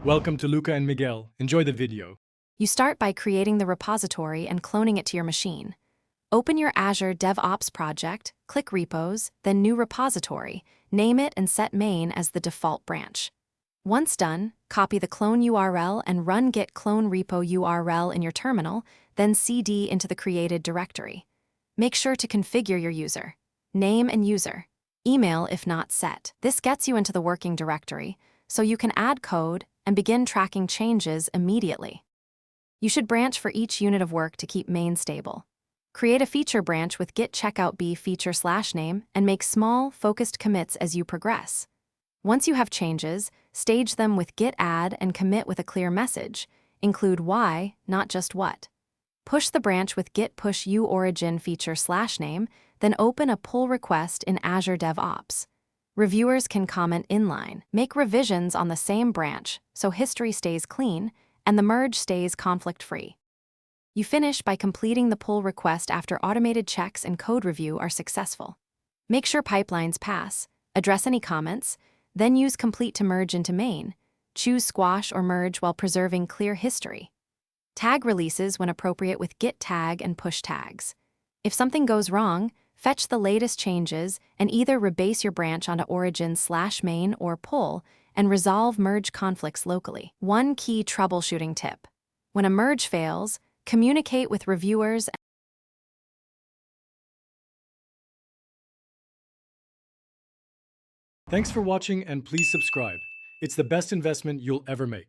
Welcome to Luca and Miguel. Enjoy the video. You start by creating the repository and cloning it to your machine. Open your Azure DevOps project, click Repos, then New Repository, name it and set main as the default branch. Once done, copy the clone URL and run git clone repo URL in your terminal, then cd into the created directory. Make sure to configure your user, name and user, email if not set. This gets you into the working directory, so you can add code and begin tracking changes immediately. You should branch for each unit of work to keep main stable. Create a feature branch with git checkout b feature/name and make small, focused commits as you progress. Once you have changes, stage them with git add and commit with a clear message. Include why, not just what. Push the branch with git push uorigin feature/name, then open a pull request in Azure DevOps. Reviewers can comment inline. Make revisions on the same branch so history stays clean and the merge stays conflict-free. You finish by completing the pull request after automated checks and code review are successful. Make sure pipelines pass, address any comments, then use complete to merge into main. Choose squash or merge while preserving clear history. Tag releases when appropriate with git tag and push tags. If something goes wrong, fetch the latest changes and either rebase your branch onto origin/main or pull and resolve merge conflicts locally. One key troubleshooting tip. When a merge fails, communicate with reviewers. Thanks for watching and please subscribe. It's the best investment you'll ever make.